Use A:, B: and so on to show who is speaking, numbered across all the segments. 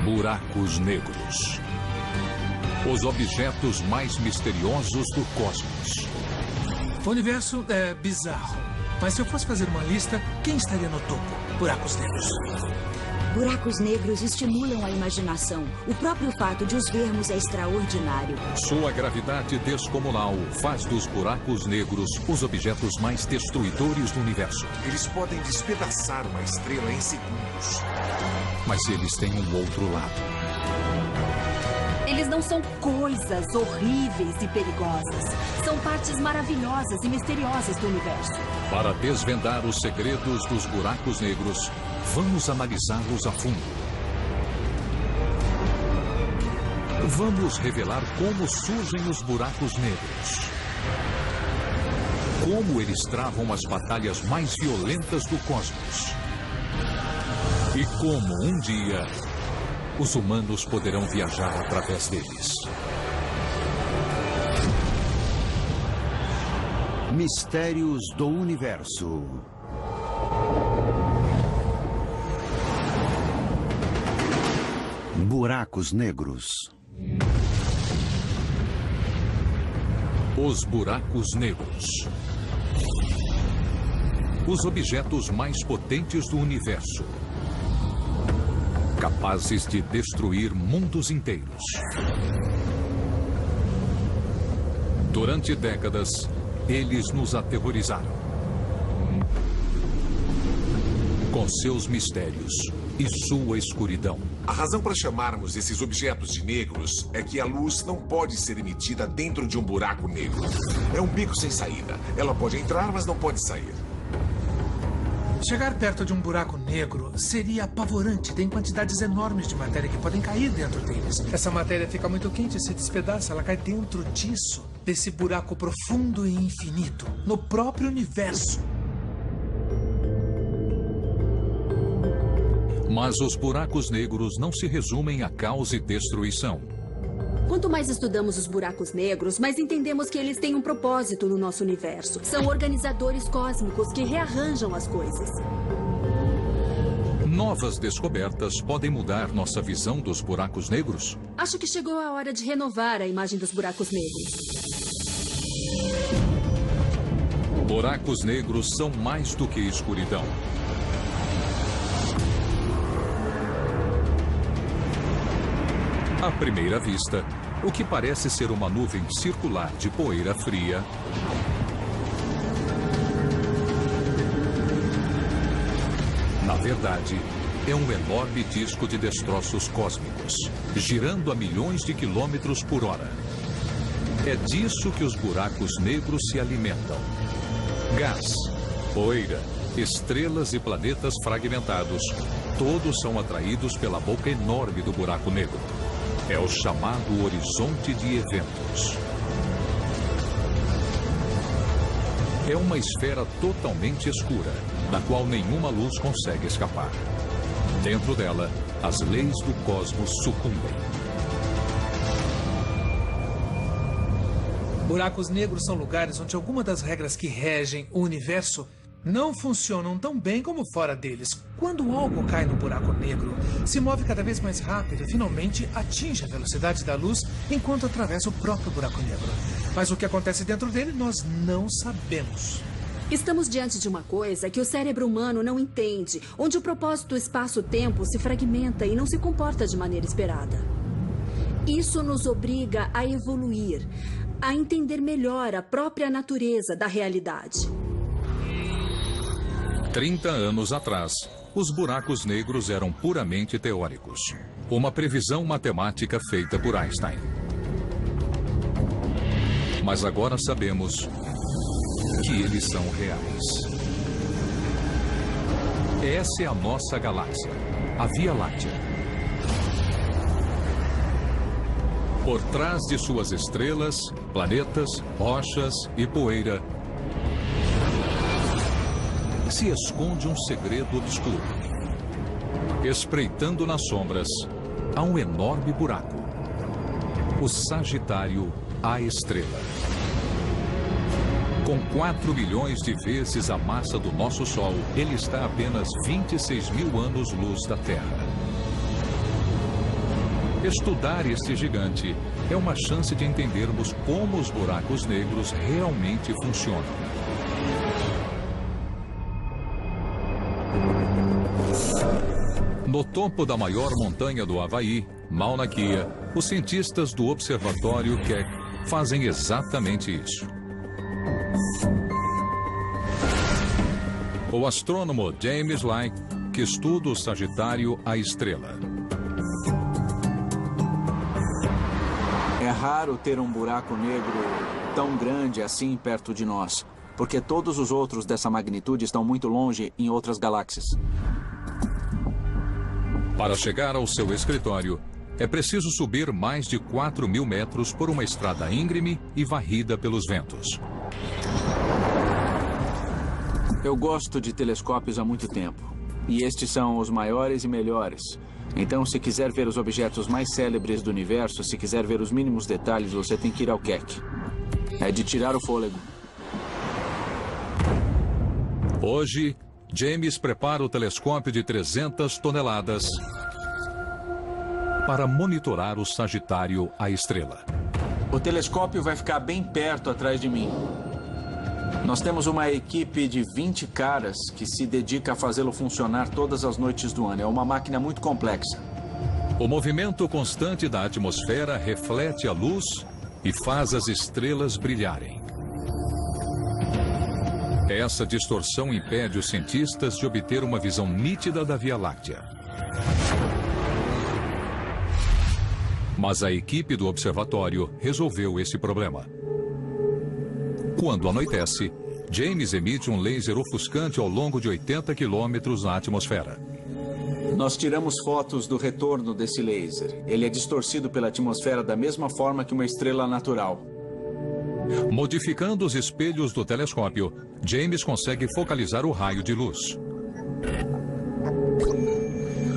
A: Buracos negros. Os objetos mais misteriosos do cosmos.
B: O universo é bizarro. Mas se eu fosse fazer uma lista, quem estaria no topo? Buracos negros.
C: Buracos negros estimulam a imaginação. O próprio fato de os vermos é extraordinário.
A: Sua gravidade descomunal faz dos buracos negros os objetos mais destruidores do universo.
D: Eles podem despedaçar uma estrela em segundos.
A: Mas eles têm um outro lado.
E: Eles não são coisas horríveis e perigosas. São partes maravilhosas e misteriosas do universo.
A: Para desvendar os segredos dos buracos negros, vamos analisá-los a fundo. Vamos revelar como surgem os buracos negros. Como eles travam as batalhas mais violentas do cosmos. E como, um dia, os humanos poderão viajar através deles.
F: Mistérios do Universo. Buracos negros.
A: Os buracos negros. Os objetos mais potentes do universo. Capazes de destruir mundos inteiros. Durante décadas, eles nos aterrorizaram. Com seus mistérios e sua escuridão.
D: A razão para chamarmos esses objetos de negros é que a luz não pode ser emitida dentro de um buraco negro. É um beco sem saída. Ela pode entrar, mas não pode sair.
B: Chegar perto de um buraco negro seria apavorante. Tem quantidades enormes de matéria que podem cair dentro deles. Essa matéria fica muito quente e se despedaça. Ela cai dentro disso, desse buraco profundo e infinito, no próprio universo.
A: Mas os buracos negros não se resumem a caos e destruição.
E: Quanto mais estudamos os buracos negros, mais entendemos que eles têm um propósito no nosso universo. São organizadores cósmicos que rearranjam as coisas.
A: Novas descobertas podem mudar nossa visão dos buracos negros?
E: Acho que chegou a hora de renovar a imagem dos buracos negros.
A: Buracos negros são mais do que escuridão. À primeira vista, o que parece ser uma nuvem circular de poeira fria na verdade, é um enorme disco de destroços cósmicos, girando a milhões de quilômetros por hora. É disso que os buracos negros se alimentam. Gás, poeira, estrelas e planetas fragmentados, todos são atraídos pela boca enorme do buraco negro. É o chamado horizonte de eventos. É uma esfera totalmente escura, da qual nenhuma luz consegue escapar. Dentro dela, as leis do cosmos sucumbem.
B: Buracos negros são lugares onde alguma das regras que regem o universo não funcionam tão bem como fora deles. Quando algo cai no buraco negro, se move cada vez mais rápido e finalmente atinge a velocidade da luz enquanto atravessa o próprio buraco negro. Mas o que acontece dentro dele nós não sabemos.
E: Estamos diante de uma coisa que o cérebro humano não entende, onde o propósito espaço-tempo se fragmenta e não se comporta de maneira esperada. Isso nos obriga a evoluir, a entender melhor a própria natureza da realidade.
A: 30 anos atrás, os buracos negros eram puramente teóricos. Uma previsão matemática feita por Einstein. Mas agora sabemos que eles são reais. Essa é a nossa galáxia, a Via Láctea. Por trás de suas estrelas, planetas, rochas e poeira, se esconde um segredo obscuro. Espreitando nas sombras, há um enorme buraco. O Sagitário, a estrela. Com 4 milhões de vezes a massa do nosso Sol, ele está a apenas 26 mil anos-luz da Terra. Estudar este gigante é uma chance de entendermos como os buracos negros realmente funcionam. No topo da maior montanha do Havaí, Mauna Kea, os cientistas do Observatório Keck fazem exatamente isso. O astrônomo James Light, que estuda o Sagitário, a estrela.
G: É raro ter um buraco negro tão grande assim perto de nós, porque todos os outros dessa magnitude estão muito longe em outras galáxias.
A: Para chegar ao seu escritório, é preciso subir mais de 4.000 metros por uma estrada íngreme e varrida pelos ventos.
G: Eu gosto de telescópios há muito tempo. E estes são os maiores e melhores. Então, se quiser ver os objetos mais célebres do universo, se quiser ver os mínimos detalhes, você tem que ir ao Keck. É de tirar o fôlego.
A: Hoje, James prepara o telescópio de 300 toneladas para monitorar o Sagitário, a estrela.
G: O telescópio vai ficar bem perto atrás de mim. Nós temos uma equipe de 20 caras que se dedica a fazê-lo funcionar todas as noites do ano. É uma máquina muito complexa.
A: O movimento constante da atmosfera reflete a luz e faz as estrelas brilharem. Essa distorção impede os cientistas de obter uma visão nítida da Via Láctea. Mas a equipe do observatório resolveu esse problema. Quando anoitece, James emite um laser ofuscante ao longo de 80 quilômetros na atmosfera.
G: Nós tiramos fotos do retorno desse laser. Ele é distorcido pela atmosfera da mesma forma que uma estrela natural.
A: Modificando os espelhos do telescópio, James consegue focalizar o raio de luz.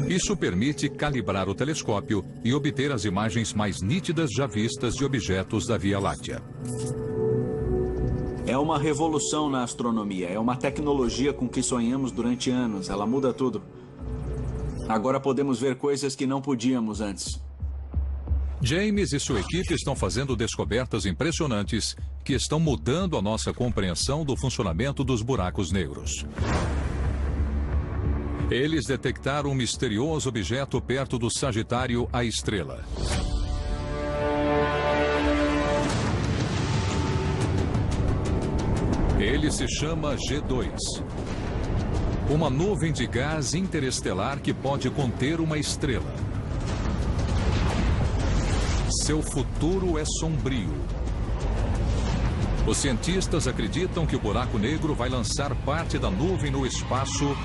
A: Isso permite calibrar o telescópio e obter as imagens mais nítidas já vistas de objetos da Via Láctea.
G: É uma revolução na astronomia. É uma tecnologia com que sonhamos durante anos. Ela muda tudo. Agora podemos ver coisas que não podíamos antes.
A: James e sua equipe estão fazendo descobertas impressionantes que estão mudando a nossa compreensão do funcionamento dos buracos negros. Eles detectaram um misterioso objeto perto do Sagitário, a estrela. Ele se chama G2. Uma nuvem de gás interestelar que pode conter uma estrela. Seu futuro é sombrio. Os cientistas acreditam que o buraco negro vai lançar parte da nuvem no espaço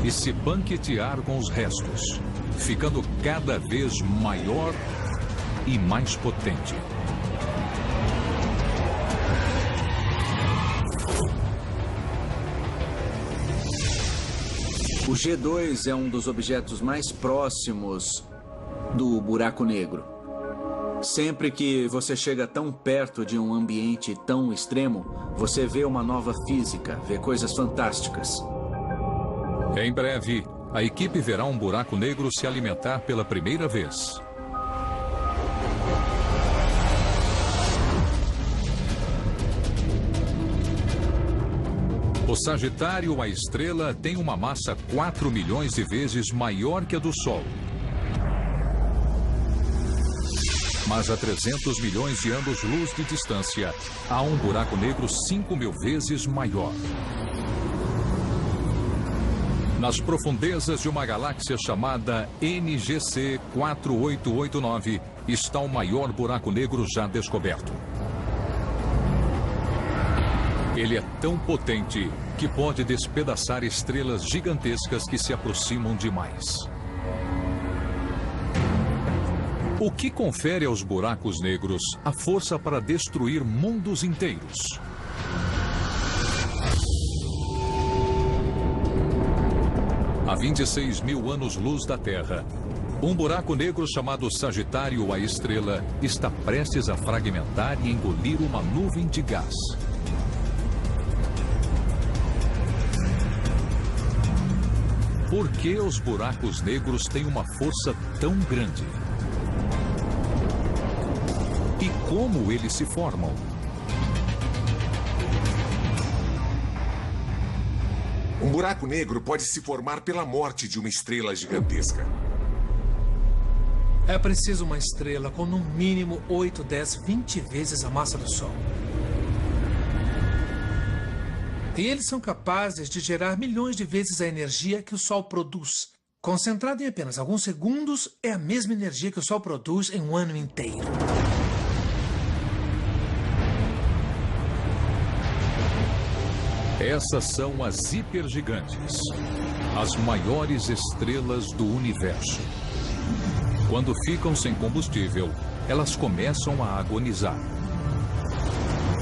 A: e se banquetear com os restos, ficando cada vez maior e mais potente.
G: O G2 é um dos objetos mais próximos do buraco negro. Sempre que você chega tão perto de um ambiente tão extremo, você vê uma nova física, vê coisas fantásticas.
A: Em breve, a equipe verá um buraco negro se alimentar pela primeira vez. O Sagitário, a estrela, tem uma massa 4 milhões de vezes maior que a do Sol. Mas a 300 milhões de anos-luz de distância, há um buraco negro 5.000 vezes maior. Nas profundezas de uma galáxia chamada NGC 4889, está o maior buraco negro já descoberto. Ele é tão potente que pode despedaçar estrelas gigantescas que se aproximam demais. O que confere aos buracos negros a força para destruir mundos inteiros? A 26.000 anos-luz da Terra, um buraco negro chamado Sagitário, a estrela, está prestes a fragmentar e engolir uma nuvem de gás. Por que os buracos negros têm uma força tão grande? E como eles se formam?
D: Um buraco negro pode se formar pela morte de uma estrela gigantesca.
B: É preciso uma estrela com no mínimo 8, 10, 20 vezes a massa do Sol. E eles são capazes de gerar milhões de vezes a energia que o Sol produz. Concentrada em apenas alguns segundos, é a mesma energia que o Sol produz em um ano inteiro.
A: Essas são as hipergigantes, as maiores estrelas do universo. Quando ficam sem combustível, elas começam a agonizar.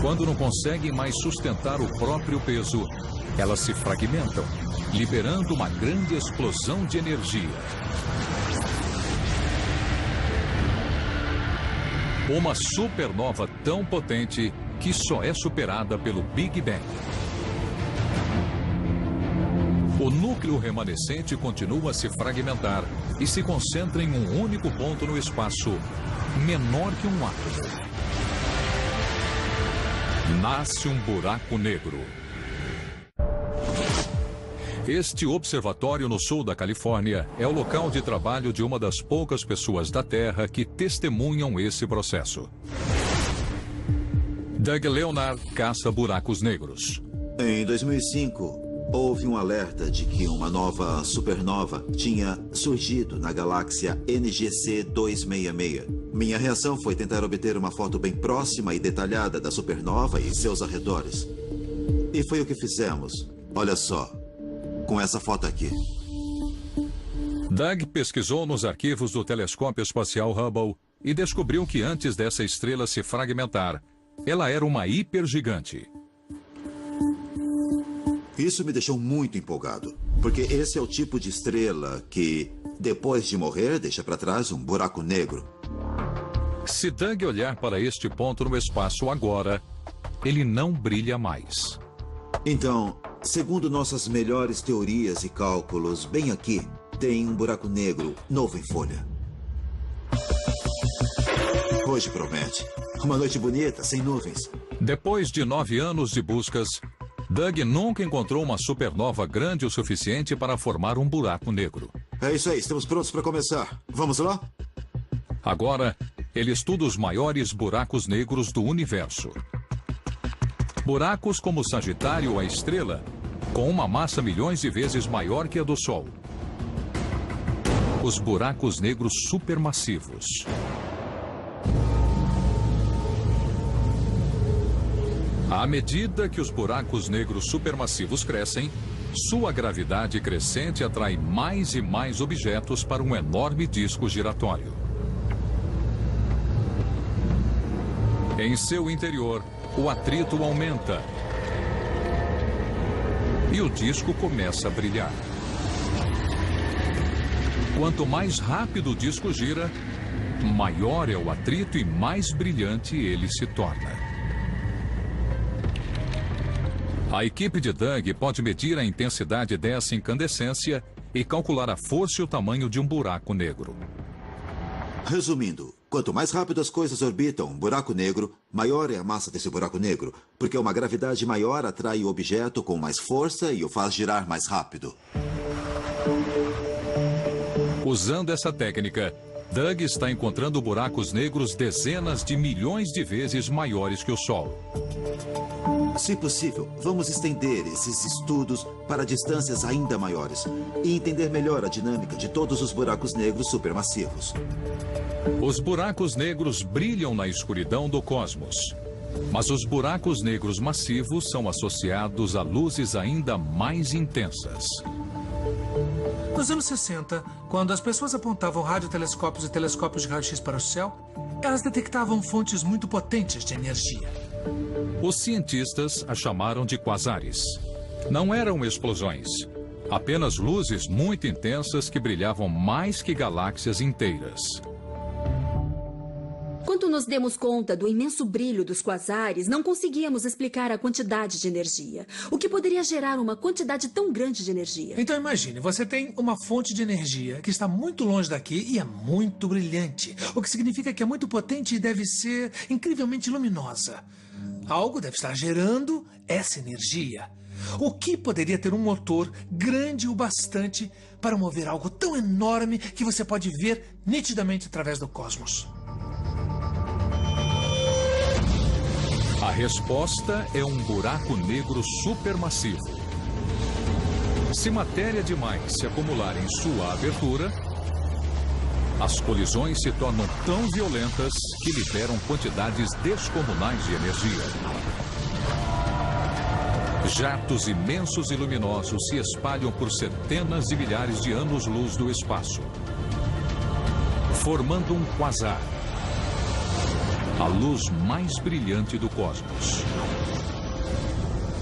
A: Quando não conseguem mais sustentar o próprio peso, elas se fragmentam, liberando uma grande explosão de energia. Uma supernova tão potente que só é superada pelo Big Bang. O núcleo remanescente continua a se fragmentar e se concentra em um único ponto no espaço, menor que um átomo. Nasce um buraco negro. Este observatório no sul da Califórnia é o local de trabalho de uma das poucas pessoas da Terra que testemunham esse processo. Doug Leonard caça buracos negros.
H: Em 2005, houve um alerta de que uma nova supernova tinha surgido na galáxia NGC 266. Minha reação foi tentar obter uma foto bem próxima e detalhada da supernova e seus arredores. E foi o que fizemos. Olha só, com essa foto aqui.
A: Doug pesquisou nos arquivos do telescópio espacial Hubble e descobriu que antes dessa estrela se fragmentar, ela era uma hipergigante.
H: Isso me deixou muito empolgado, porque esse é o tipo de estrela que, depois de morrer, deixa para trás um buraco negro.
A: Se Doug olhar para este ponto no espaço agora, ele não brilha mais.
H: Então, segundo nossas melhores teorias e cálculos, bem aqui tem um buraco negro novo em folha. Hoje promete. Uma noite bonita, sem nuvens.
A: Depois de 9 anos de buscas, Doug nunca encontrou uma supernova grande o suficiente para formar um buraco negro.
H: É isso aí, estamos prontos para começar. Vamos lá?
A: Agora, ele estuda os maiores buracos negros do universo. Buracos como Sagitário, a estrela, com uma massa milhões de vezes maior que a do Sol. Os buracos negros supermassivos. À medida que os buracos negros supermassivos crescem, sua gravidade crescente atrai mais e mais objetos para um enorme disco giratório. Em seu interior, o atrito aumenta e o disco começa a brilhar. Quanto mais rápido o disco gira, maior é o atrito e mais brilhante ele se torna. A equipe de Doug pode medir a intensidade dessa incandescência e calcular a força e o tamanho de um buraco negro.
H: Resumindo, quanto mais rápido as coisas orbitam um buraco negro, maior é a massa desse buraco negro, porque uma gravidade maior atrai o objeto com mais força e o faz girar mais rápido.
A: Usando essa técnica, Doug está encontrando buracos negros dezenas de milhões de vezes maiores que o Sol.
H: Se possível, vamos estender esses estudos para distâncias ainda maiores e entender melhor a dinâmica de todos os buracos negros supermassivos.
A: Os buracos negros brilham na escuridão do cosmos, mas os buracos negros massivos são associados a luzes ainda mais intensas.
B: Nos anos 60, quando as pessoas apontavam radiotelescópios e telescópios de raio-x para o céu, elas detectavam fontes muito potentes de energia.
A: Os cientistas a chamaram de quasares. Não eram explosões, apenas luzes muito intensas que brilhavam mais que galáxias inteiras.
E: Quando nos demos conta do imenso brilho dos quasares, não conseguíamos explicar a quantidade de energia. O que poderia gerar uma quantidade tão grande de energia?
B: Então imagine, você tem uma fonte de energia que está muito longe daqui e é muito brilhante. O que significa que é muito potente e deve ser incrivelmente luminosa. Algo deve estar gerando essa energia. O que poderia ter um motor grande o bastante para mover algo tão enorme que você pode ver nitidamente através do cosmos?
A: A resposta é um buraco negro supermassivo. Se matéria demais se acumular em sua abertura, as colisões se tornam tão violentas que liberam quantidades descomunais de energia. Jatos imensos e luminosos se espalham por centenas de milhares de anos-luz do espaço, formando um quasar, a luz mais brilhante do cosmos.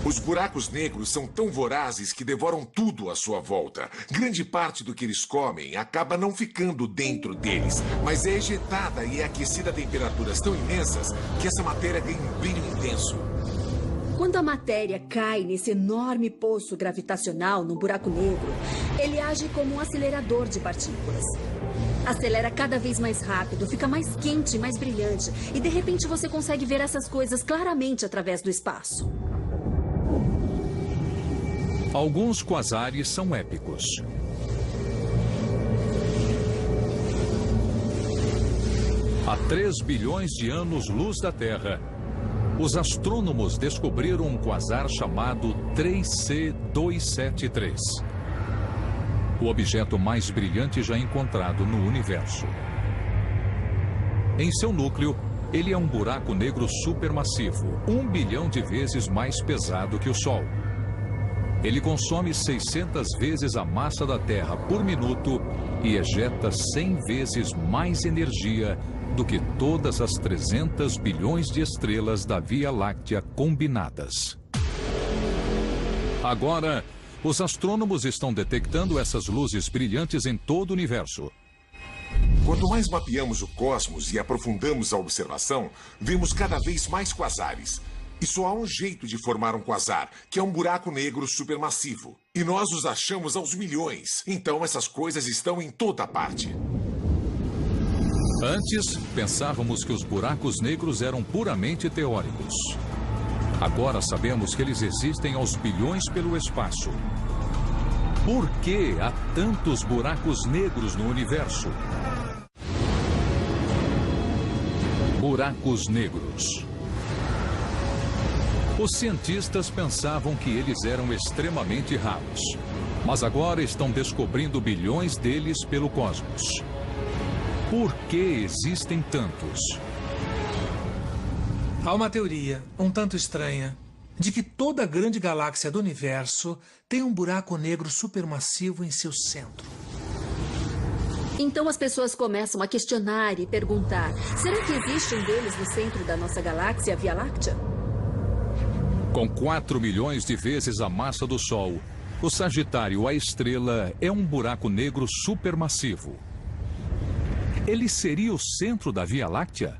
D: Os buracos negros são tão vorazes que devoram tudo à sua volta. Grande parte do que eles comem acaba não ficando dentro deles, mas é ejetada e é aquecida a temperaturas tão imensas que essa matéria ganha um brilho intenso.
E: Quando a matéria cai nesse enorme poço gravitacional no buraco negro, ele age como um acelerador de partículas. Acelera cada vez mais rápido, fica mais quente e mais brilhante, e de repente você consegue ver essas coisas claramente através do espaço.
A: Alguns quasares são épicos. Há 3 bilhões de anos-luz da Terra, os astrônomos descobriram um quasar chamado 3C273. O objeto mais brilhante já encontrado no universo. Em seu núcleo, ele é um buraco negro supermassivo, 1 bilhão de vezes mais pesado que o Sol. Ele consome 600 vezes a massa da Terra por minuto e ejeta 100 vezes mais energia do que todas as 300 bilhões de estrelas da Via Láctea combinadas. Agora, os astrônomos estão detectando essas luzes brilhantes em todo o universo.
D: Quanto mais mapeamos o cosmos e aprofundamos a observação, vemos cada vez mais quasares. E só há um jeito de formar um quasar, que é um buraco negro supermassivo. E nós os achamos aos milhões. Então essas coisas estão em toda parte.
A: Antes, pensávamos que os buracos negros eram puramente teóricos. Agora sabemos que eles existem aos bilhões pelo espaço. Por que há tantos buracos negros no universo? Buracos negros. Os cientistas pensavam que eles eram extremamente raros, mas agora estão descobrindo bilhões deles pelo cosmos. Por que existem tantos?
B: Há uma teoria, um tanto estranha, de que toda a grande galáxia do universo tem um buraco negro supermassivo em seu centro.
E: Então as pessoas começam a questionar e perguntar: será que existe um deles no centro da nossa galáxia, a Via Láctea?
A: Com 4 milhões de vezes a massa do Sol, o Sagitário, a estrela, é um buraco negro supermassivo. Ele seria o centro da Via Láctea?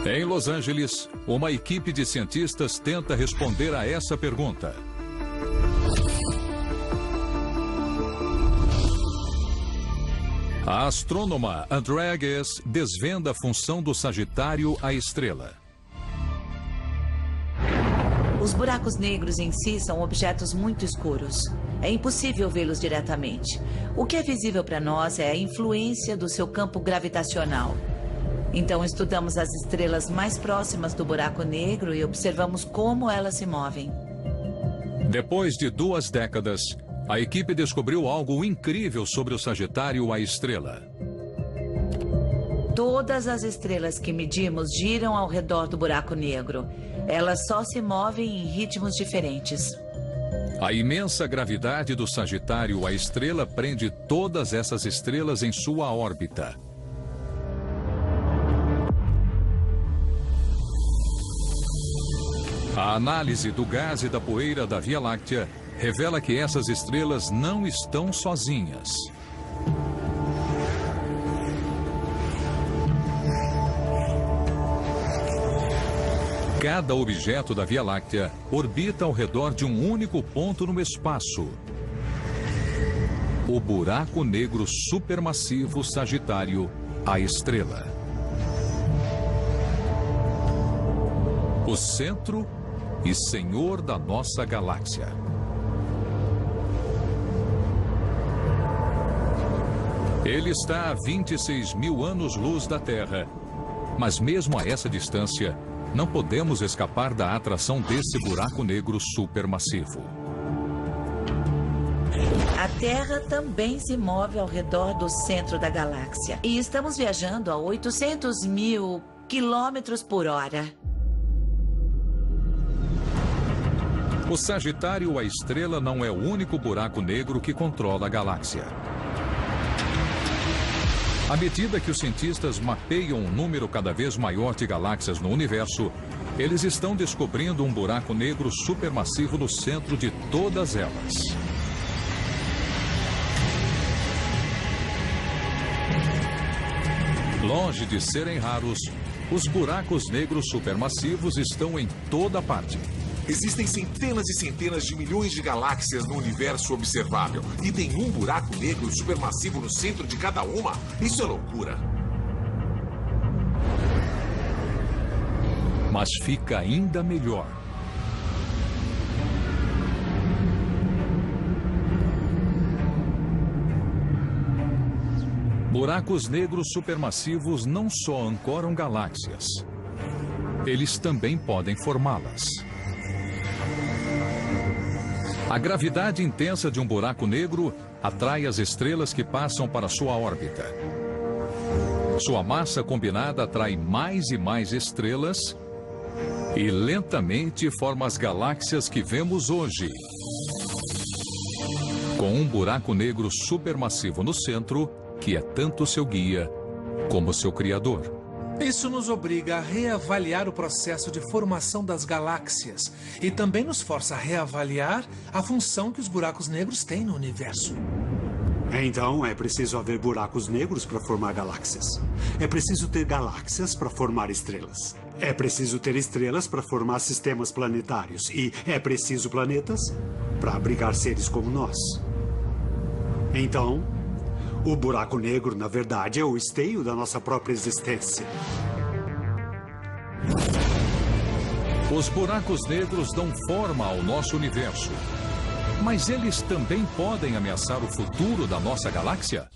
A: Em Los Angeles, uma equipe de cientistas tenta responder a essa pergunta. A astrônoma Andrea Ghez desvenda a função do Sagitário, a estrela.
I: Os buracos negros em si são objetos muito escuros. É impossível vê-los diretamente. O que é visível para nós é a influência do seu campo gravitacional. Então estudamos as estrelas mais próximas do buraco negro e observamos como elas se movem.
A: Depois de 2 décadas, a equipe descobriu algo incrível sobre o Sagitário, a estrela.
I: Todas as estrelas que medimos giram ao redor do buraco negro. Elas só se movem em ritmos diferentes.
A: A imensa gravidade do Sagitário, a estrela, prende todas essas estrelas em sua órbita. A análise do gás e da poeira da Via Láctea revela que essas estrelas não estão sozinhas. Cada objeto da Via Láctea orbita ao redor de um único ponto no espaço. O buraco negro supermassivo Sagitário, a estrela. O centro e senhor da nossa galáxia. Ele está a 26 mil anos-luz da Terra, mas mesmo a essa distância, não podemos escapar da atração desse buraco negro supermassivo.
I: A Terra também se move ao redor do centro da galáxia. E estamos viajando a 800 mil quilômetros por hora.
A: O Sagitário, a estrela, não é o único buraco negro que controla a galáxia. À medida que os cientistas mapeiam um número cada vez maior de galáxias no universo, eles estão descobrindo um buraco negro supermassivo no centro de todas elas. Longe de serem raros, os buracos negros supermassivos estão em toda parte.
D: Existem centenas e centenas de milhões de galáxias no universo observável. E tem um buraco negro supermassivo no centro de cada uma? Isso é loucura.
A: Mas fica ainda melhor. Buracos negros supermassivos não só ancoram galáxias, eles também podem formá-las. A gravidade intensa de um buraco negro atrai as estrelas que passam para sua órbita. Sua massa combinada atrai mais e mais estrelas e lentamente forma as galáxias que vemos hoje. Com um buraco negro supermassivo no centro, que é tanto seu guia como seu criador.
B: Isso nos obriga a reavaliar o processo de formação das galáxias e também nos força a reavaliar a função que os buracos negros têm no universo.
J: Então, é preciso haver buracos negros para formar galáxias. É preciso ter galáxias para formar estrelas. É preciso ter estrelas para formar sistemas planetários. E é preciso planetas para abrigar seres como nós. Então, o buraco negro, na verdade, é o esteio da nossa própria existência.
A: Os buracos negros dão forma ao nosso universo. Mas eles também podem ameaçar o futuro da nossa galáxia?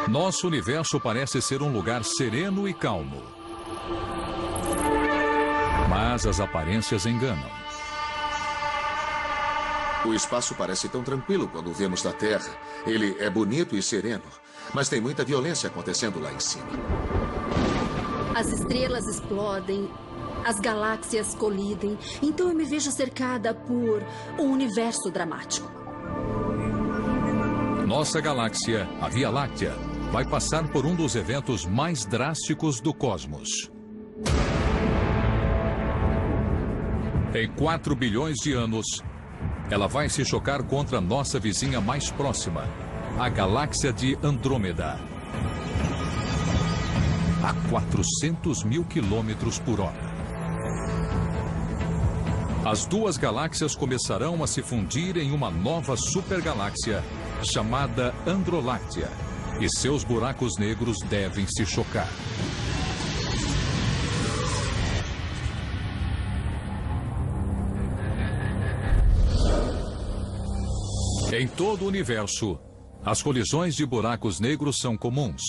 A: Nosso universo parece ser um lugar sereno e calmo. Mas as aparências enganam.
K: O espaço parece tão tranquilo quando o vemos da Terra. Ele é bonito e sereno, mas tem muita violência acontecendo lá em cima.
E: As estrelas explodem, as galáxias colidem, então eu me vejo cercada por um universo dramático.
A: Nossa galáxia, a Via Láctea, vai passar por um dos eventos mais drásticos do cosmos. Em 4 bilhões de anos, ela vai se chocar contra nossa vizinha mais próxima, a galáxia de Andrômeda. A 400 mil quilômetros por hora. As duas galáxias começarão a se fundir em uma nova supergaláxia chamada Androláctea, e seus buracos negros devem se chocar. Em todo o universo, as colisões de buracos negros são comuns.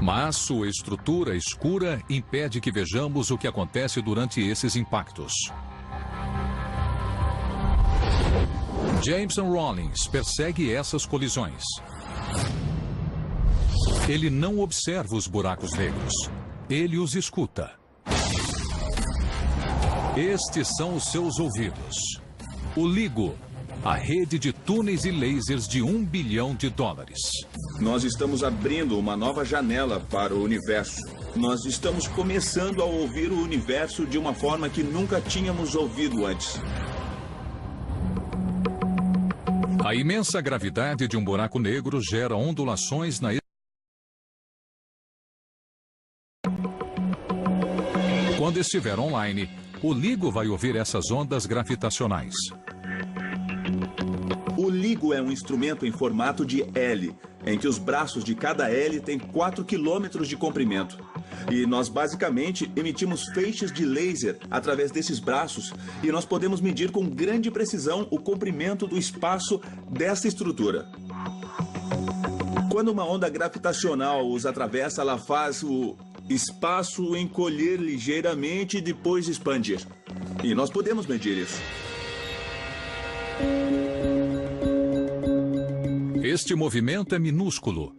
A: Mas sua estrutura escura impede que vejamos o que acontece durante esses impactos. Jameson Rollins persegue essas colisões. Ele não observa os buracos negros. Ele os escuta. Estes são os seus ouvidos. O LIGO, a rede de túneis e lasers de $1 bilhão.
L: Nós estamos abrindo uma nova janela para o universo. Nós estamos começando a ouvir o universo de uma forma que nunca tínhamos ouvido antes.
A: A imensa gravidade de um buraco negro gera ondulações na... Quando estiver online, o LIGO vai ouvir essas ondas gravitacionais.
L: O LIGO é um instrumento em formato de L, em que os braços de cada L têm 4 quilômetros de comprimento. E nós basicamente emitimos feixes de laser através desses braços e nós podemos medir com grande precisão o comprimento do espaço dessa estrutura. Quando uma onda gravitacional os atravessa, ela faz o espaço encolher ligeiramente e depois expandir. E nós podemos medir isso.
A: Este movimento é minúsculo,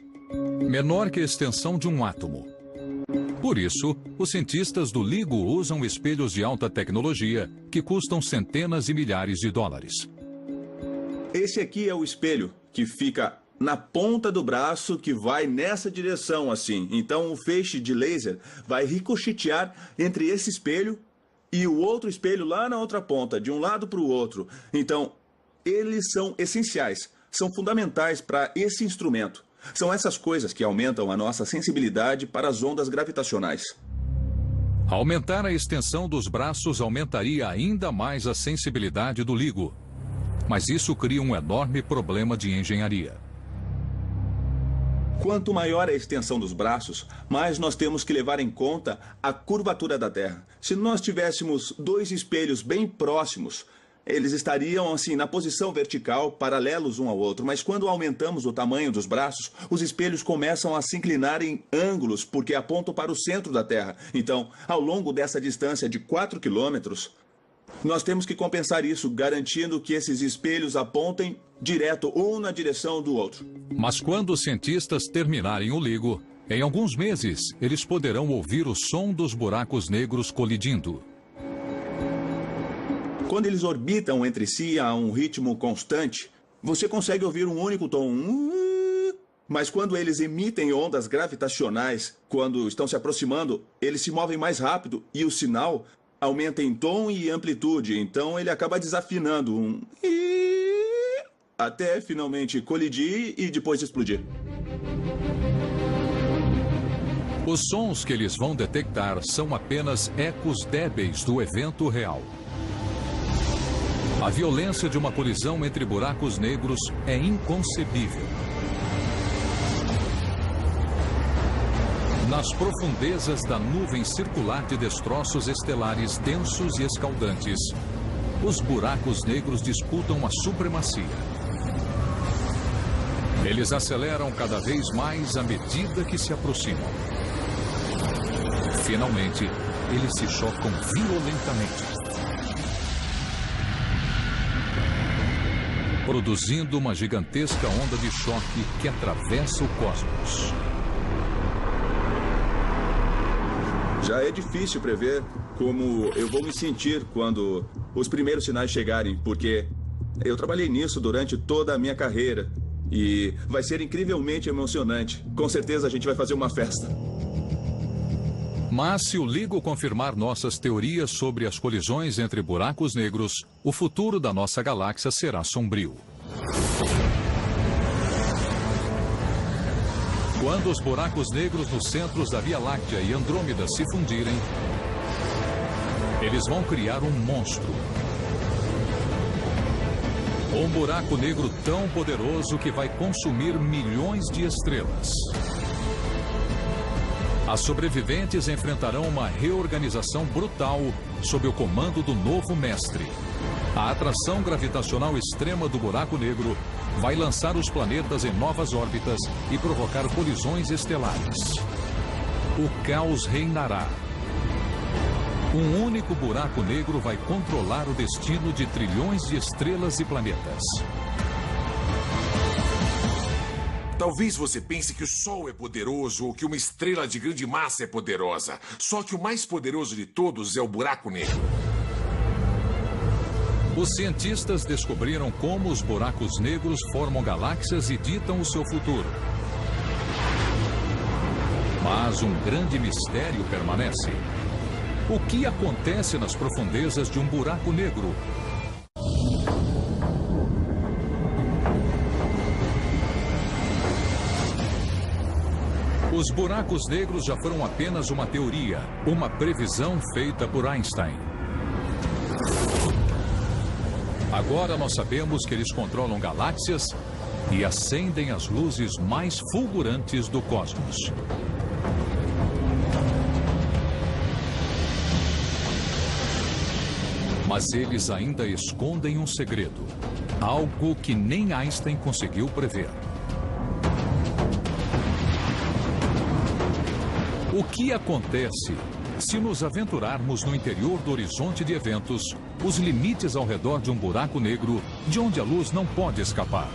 A: menor que a extensão de um átomo. Por isso, os cientistas do LIGO usam espelhos de alta tecnologia que custam centenas de milhares de dólares.
L: Esse aqui é o espelho que fica na ponta do braço que vai nessa direção assim. Então o feixe de laser vai ricochetear entre esse espelho e o outro espelho lá na outra ponta, de um lado para o outro. Então, eles são essenciais, são fundamentais para esse instrumento. São essas coisas que aumentam a nossa sensibilidade para as ondas gravitacionais.
A: Aumentar a extensão dos braços aumentaria ainda mais a sensibilidade do LIGO. Mas isso cria um enorme problema de engenharia.
L: Quanto maior a extensão dos braços, mais nós temos que levar em conta a curvatura da Terra. Se nós tivéssemos dois espelhos bem próximos, eles estariam assim na posição vertical, paralelos um ao outro. Mas quando aumentamos o tamanho dos braços, os espelhos começam a se inclinar em ângulos, porque apontam para o centro da Terra. Então, ao longo dessa distância de 4 quilômetros, nós temos que compensar isso, garantindo que esses espelhos apontem direto um na direção do outro.
A: Mas quando os cientistas terminarem o LIGO, em alguns meses, eles poderão ouvir o som dos buracos negros colidindo.
L: Quando eles orbitam entre si a um ritmo constante, você consegue ouvir um único tom. Mas quando eles emitem ondas gravitacionais, quando estão se aproximando, eles se movem mais rápido e o sinal aumenta em tom e amplitude. Então ele acaba desafinando até finalmente colidir e depois explodir.
A: Os sons que eles vão detectar são apenas ecos débeis do evento real. A violência de uma colisão entre buracos negros é inconcebível. Nas profundezas da nuvem circular de destroços estelares densos e escaldantes, os buracos negros disputam a supremacia. Eles aceleram cada vez mais à medida que se aproximam. Finalmente, eles se chocam violentamente, produzindo uma gigantesca onda de choque que atravessa o cosmos.
L: Já é difícil prever como eu vou me sentir quando os primeiros sinais chegarem, porque eu trabalhei nisso durante toda a minha carreira e vai ser incrivelmente emocionante. Com certeza a gente vai fazer uma festa.
A: Mas se o LIGO confirmar nossas teorias sobre as colisões entre buracos negros, o futuro da nossa galáxia será sombrio. Quando os buracos negros nos centros da Via Láctea e Andrômeda se fundirem, eles vão criar um monstro. Um buraco negro tão poderoso que vai consumir milhões de estrelas. As sobreviventes enfrentarão uma reorganização brutal sob o comando do novo mestre. A atração gravitacional extrema do buraco negro vai lançar os planetas em novas órbitas e provocar colisões estelares. O caos reinará. Um único buraco negro vai controlar o destino de trilhões de estrelas e planetas.
D: Talvez você pense que o Sol é poderoso ou que uma estrela de grande massa é poderosa. Só que o mais poderoso de todos é o buraco negro.
A: Os cientistas descobriram como os buracos negros formam galáxias e ditam o seu futuro. Mas um grande mistério permanece. O que acontece nas profundezas de um buraco negro? Os buracos negros já foram apenas uma teoria, uma previsão feita por Einstein. Agora nós sabemos que eles controlam galáxias e acendem as luzes mais fulgurantes do cosmos. Mas eles ainda escondem um segredo, algo que nem Einstein conseguiu prever. O que acontece se nos aventurarmos no interior do horizonte de eventos, os limites ao redor de um buraco negro, de onde a luz não pode escapar?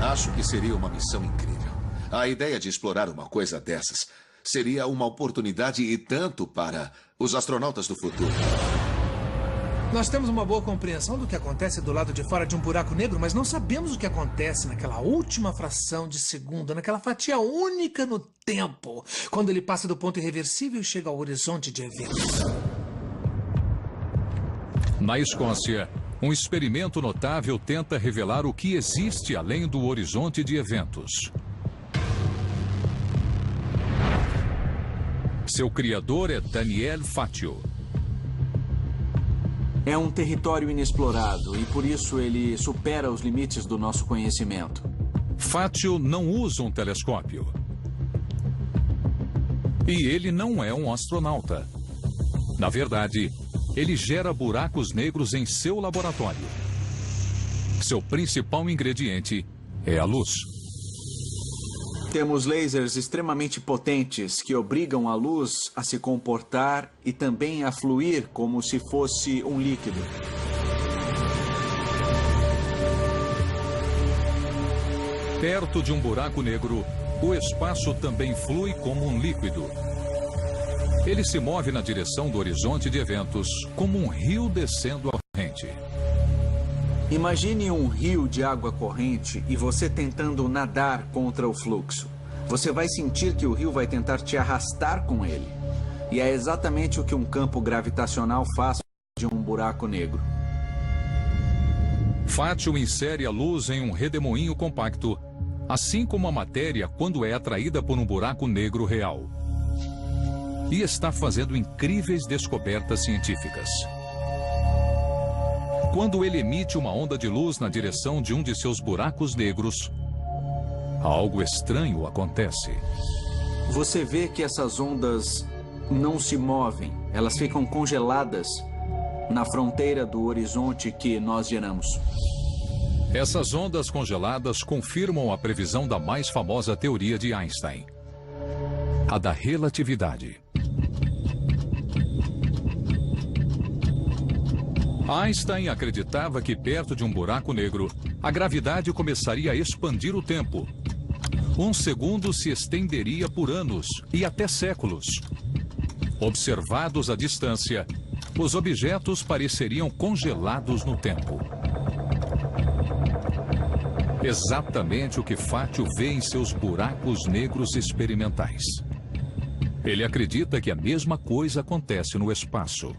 K: Acho que seria uma missão incrível. A ideia de explorar uma coisa dessas seria uma oportunidade e tanto para os astronautas do futuro.
B: Nós temos uma boa compreensão do que acontece do lado de fora de um buraco negro, mas não sabemos o que acontece naquela última fração de segundo, naquela fatia única no tempo, quando ele passa do ponto irreversível e chega ao horizonte de eventos.
A: Na Escócia, um experimento notável tenta revelar o que existe além do horizonte de eventos. Seu criador é Daniel Fatio.
G: É um território inexplorado e por isso ele supera os limites do nosso conhecimento.
A: Fatio não usa um telescópio. E ele não é um astronauta. Na verdade, ele gera buracos negros em seu laboratório. Seu principal ingrediente é a luz.
G: Temos lasers extremamente potentes que obrigam a luz a se comportar e também a fluir como se fosse um líquido.
A: Perto de um buraco negro, o espaço também flui como um líquido. Ele se move na direção do horizonte de eventos, como um rio descendo a corrente.
G: Imagine um rio de água corrente e você tentando nadar contra o fluxo. Você vai sentir que o rio vai tentar te arrastar com ele. E é exatamente o que um campo gravitacional faz de um buraco negro.
A: Fatio insere a luz em um redemoinho compacto, assim como a matéria quando é atraída por um buraco negro real. E está fazendo incríveis descobertas científicas. Quando ele emite uma onda de luz na direção de um de seus buracos negros, algo estranho acontece.
G: Você vê que essas ondas não se movem, elas ficam congeladas na fronteira do horizonte que nós geramos.
A: Essas ondas congeladas confirmam a previsão da mais famosa teoria de Einstein, a da relatividade. Einstein acreditava que perto de um buraco negro, a gravidade começaria a expandir o tempo. Um segundo se estenderia por anos e até séculos. Observados à distância, os objetos pareceriam congelados no tempo. Exatamente o que Fatio vê em seus buracos negros experimentais. Ele acredita que a mesma coisa acontece no espaço.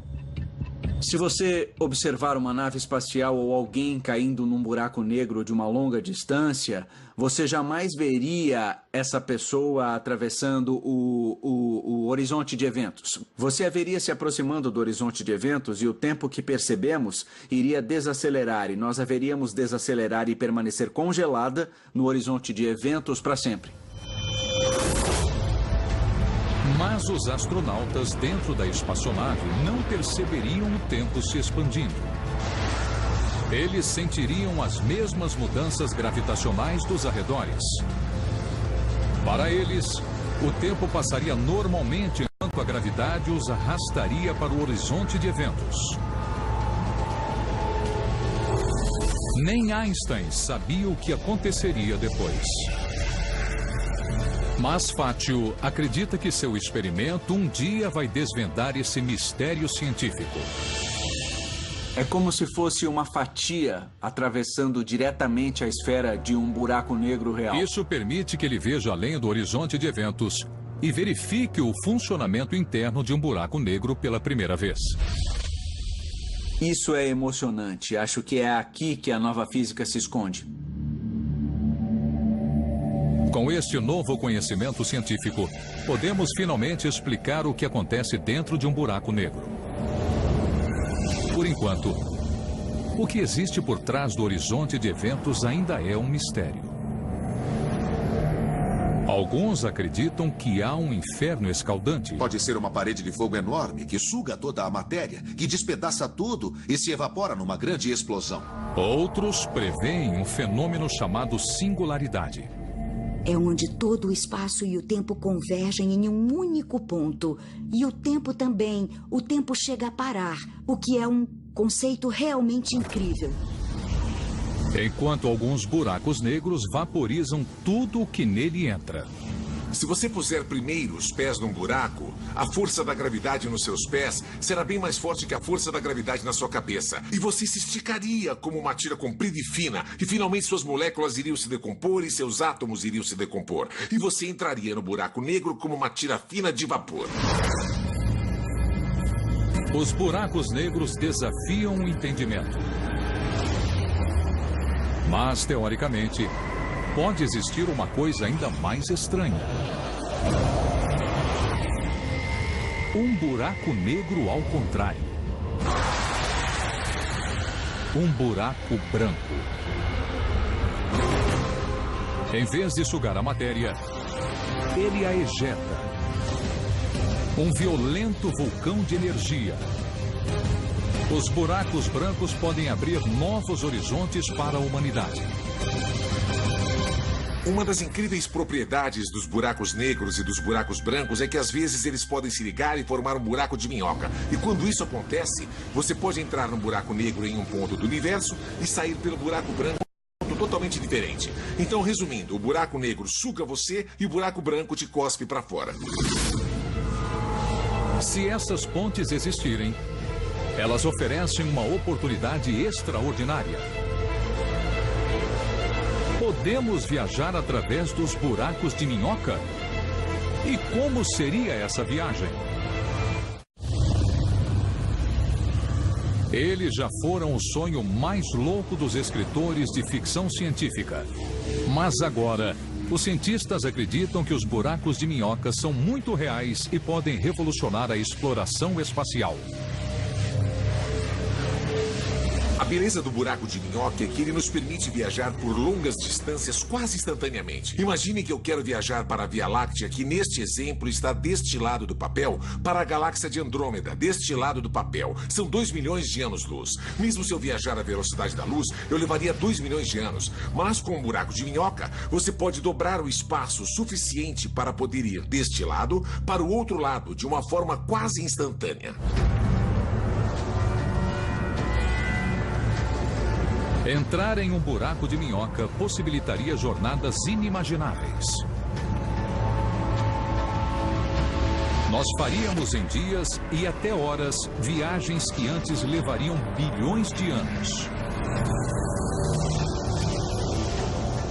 G: Se você observar uma nave espacial ou alguém caindo num buraco negro de uma longa distância, você jamais veria essa pessoa atravessando o horizonte de eventos. Você a veria se aproximando do horizonte de eventos e o tempo que percebemos iria desacelerar e nós a veríamos desacelerar e permanecer congelada no horizonte de eventos para sempre.
A: Mas os astronautas dentro da espaçonave não perceberiam o tempo se expandindo. Eles sentiriam as mesmas mudanças gravitacionais dos arredores. Para eles, o tempo passaria normalmente enquanto a gravidade os arrastaria para o horizonte de eventos. Nem Einstein sabia o que aconteceria depois. Mas Fatio acredita que seu experimento um dia vai desvendar esse mistério científico.
G: É como se fosse uma fatia atravessando diretamente a esfera de um buraco negro real.
A: Isso permite que ele veja além do horizonte de eventos e verifique o funcionamento interno de um buraco negro pela primeira vez.
G: Isso é emocionante. Acho que é aqui que a nova física se esconde.
A: Com este novo conhecimento científico, podemos finalmente explicar o que acontece dentro de um buraco negro. Por enquanto, o que existe por trás do horizonte de eventos ainda é um mistério. Alguns acreditam que há um inferno escaldante.
K: Pode ser uma parede de fogo enorme que suga toda a matéria, que despedaça tudo e se evapora numa grande explosão.
A: Outros preveem um fenômeno chamado singularidade.
C: É onde todo o espaço e o tempo convergem em um único ponto. E o tempo também. O tempo chega a parar, o que é um conceito realmente incrível.
A: Enquanto alguns buracos negros vaporizam tudo o que nele entra.
D: Se você puser primeiro os pés num buraco, a força da gravidade nos seus pés será bem mais forte que a força da gravidade na sua cabeça. E você se esticaria como uma tira comprida e fina. E finalmente suas moléculas iriam se decompor e seus átomos iriam se decompor. E você entraria no buraco negro como uma tira fina de vapor.
A: Os buracos negros desafiam o entendimento. Mas, teoricamente, pode existir uma coisa ainda mais estranha. Um buraco negro ao contrário. Um buraco branco. Em vez de sugar a matéria, ele a ejeta. Um violento vulcão de energia. Os buracos brancos podem abrir novos horizontes para a humanidade.
D: Uma das incríveis propriedades dos buracos negros e dos buracos brancos é que às vezes eles podem se ligar e formar um buraco de minhoca. E quando isso acontece, você pode entrar num buraco negro em um ponto do universo e sair pelo buraco branco em um ponto totalmente diferente. Então, resumindo, o buraco negro suga você e o buraco branco te cospe para fora.
A: Se essas pontes existirem, elas oferecem uma oportunidade extraordinária. Podemos viajar através dos buracos de minhoca? E como seria essa viagem? Eles já foram o sonho mais louco dos escritores de ficção científica. Mas agora, os cientistas acreditam que os buracos de minhoca são muito reais e podem revolucionar a exploração espacial.
D: A beleza do buraco de minhoca é que ele nos permite viajar por longas distâncias quase instantaneamente. Imagine que eu quero viajar para a Via Láctea, que neste exemplo está deste lado do papel, para a galáxia de Andrômeda, deste lado do papel. São 2 milhões de anos-luz. Mesmo se eu viajar à velocidade da luz, eu levaria 2 milhões de anos. Mas com um buraco de minhoca, você pode dobrar o espaço suficiente para poder ir deste lado para o outro lado de uma forma quase instantânea.
A: Entrar em um buraco de minhoca possibilitaria jornadas inimagináveis. Nós faríamos em dias e até horas viagens que antes levariam bilhões de anos.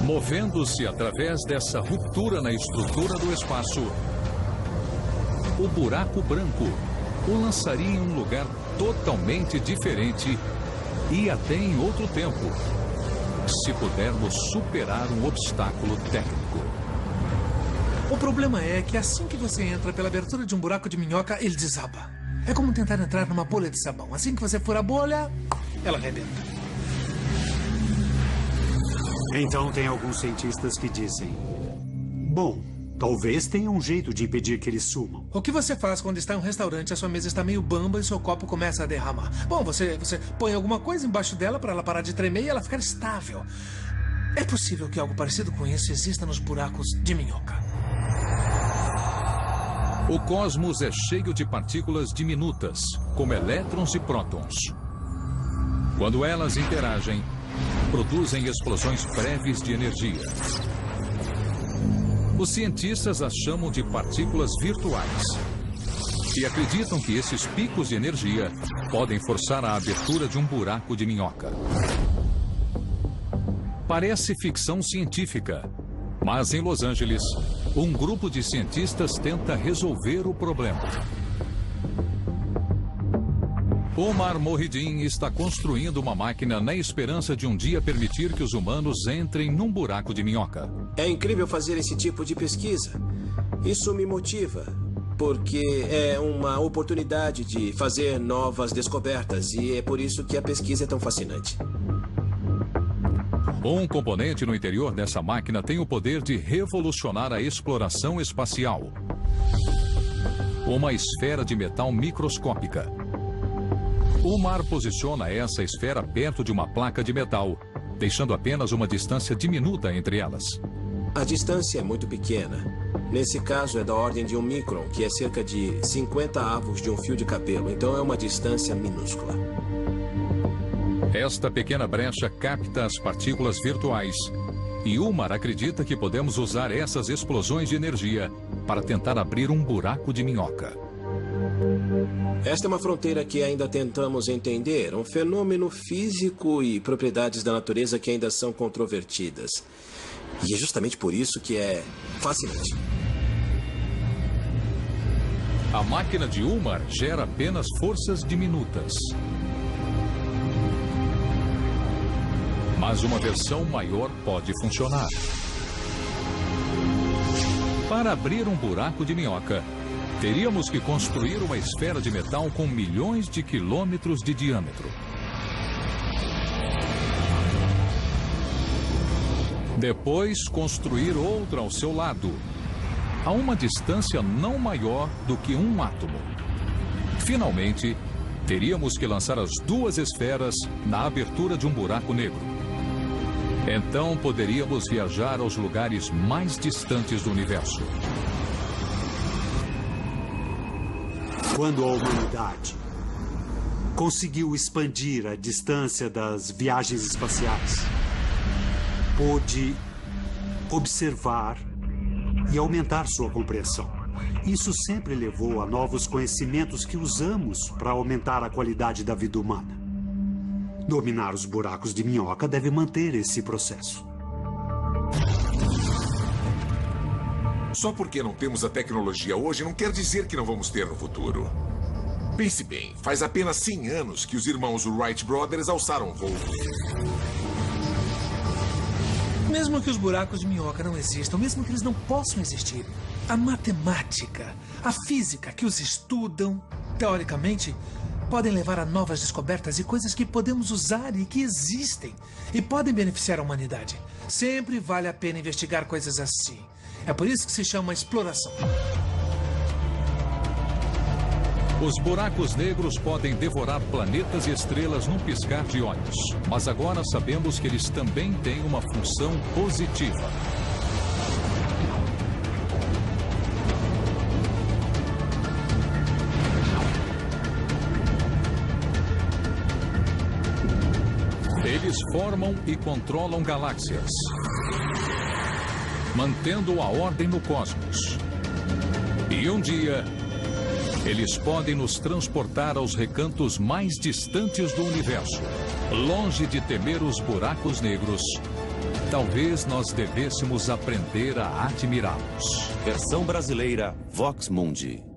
A: Movendo-se através dessa ruptura na estrutura do espaço, o buraco branco o lançaria em um lugar totalmente diferente e até em outro tempo, se pudermos superar um obstáculo técnico.
B: O problema é que assim que você entra pela abertura de um buraco de minhoca, ele desaba. É como tentar entrar numa bolha de sabão. Assim que você for a bolha, ela arrebenta.
J: Então tem alguns cientistas que dizem: bom, talvez tenha um jeito de impedir que eles sumam.
B: O que você faz quando está em um restaurante, a sua mesa está meio bamba e seu copo começa a derramar? Bom, você põe alguma coisa embaixo dela para ela parar de tremer e ela ficar estável. É possível que algo parecido com isso exista nos buracos de minhoca.
A: O cosmos é cheio de partículas diminutas, como elétrons e prótons. Quando elas interagem, produzem explosões breves de energia. Os cientistas as chamam de partículas virtuais. e acreditam que esses picos de energia podem forçar a abertura de um buraco de minhoca. Parece ficção científica, mas em Los Angeles, um grupo de cientistas tenta resolver o problema. Omar Mohideen está construindo uma máquina na esperança de um dia permitir que os humanos entrem num buraco de minhoca.
M: É incrível fazer esse tipo de pesquisa. Isso me motiva, porque é uma oportunidade de fazer novas descobertas e é por isso que a pesquisa é tão fascinante.
A: Um componente no interior dessa máquina tem o poder de revolucionar a exploração espacial. Uma esfera de metal microscópica. Omar posiciona essa esfera perto de uma placa de metal, deixando apenas uma distância diminuta entre elas.
M: A distância é muito pequena. Nesse caso é da ordem de 1 micron, que é cerca de 50 avos de um fio de cabelo, então é uma distância minúscula.
A: Esta pequena brecha capta as partículas virtuais. E Omar acredita que podemos usar essas explosões de energia para tentar abrir um buraco de minhoca.
M: Esta é uma fronteira que ainda tentamos entender, um fenômeno físico e propriedades da natureza que ainda são controvertidas. E é justamente por isso que é fascinante.
A: A máquina de Omar gera apenas forças diminutas. Mas uma versão maior pode funcionar. Para abrir um buraco de minhoca, teríamos que construir uma esfera de metal com milhões de quilômetros de diâmetro. Depois, construir outra ao seu lado, a uma distância não maior do que um átomo. Finalmente, teríamos que lançar as duas esferas na abertura de um buraco negro. Então, poderíamos viajar aos lugares mais distantes do universo.
J: Quando a humanidade conseguiu expandir a distância das viagens espaciais, pôde observar e aumentar sua compreensão. Isso sempre levou a novos conhecimentos que usamos para aumentar a qualidade da vida humana. Dominar os buracos de minhoca deve manter esse processo.
D: Só porque não temos a tecnologia hoje não quer dizer que não vamos ter no futuro. Pense bem, faz apenas 100 anos que os irmãos Wright Brothers alçaram voo.
B: Mesmo que os buracos de minhoca não existam, mesmo que eles não possam existir, a matemática, a física que os estudam, teoricamente, podem levar a novas descobertas e coisas que podemos usar e que existem e podem beneficiar a humanidade. Sempre vale a pena investigar coisas assim. É por isso que se chama exploração.
A: Os buracos negros podem devorar planetas e estrelas num piscar de olhos. Mas agora sabemos que eles também têm uma função positiva. Eles formam e controlam galáxias, mantendo a ordem no cosmos. E um dia, eles podem nos transportar aos recantos mais distantes do universo. Longe de temer os buracos negros, talvez nós devêssemos aprender a admirá-los.
F: Versão brasileira Vox Mundi.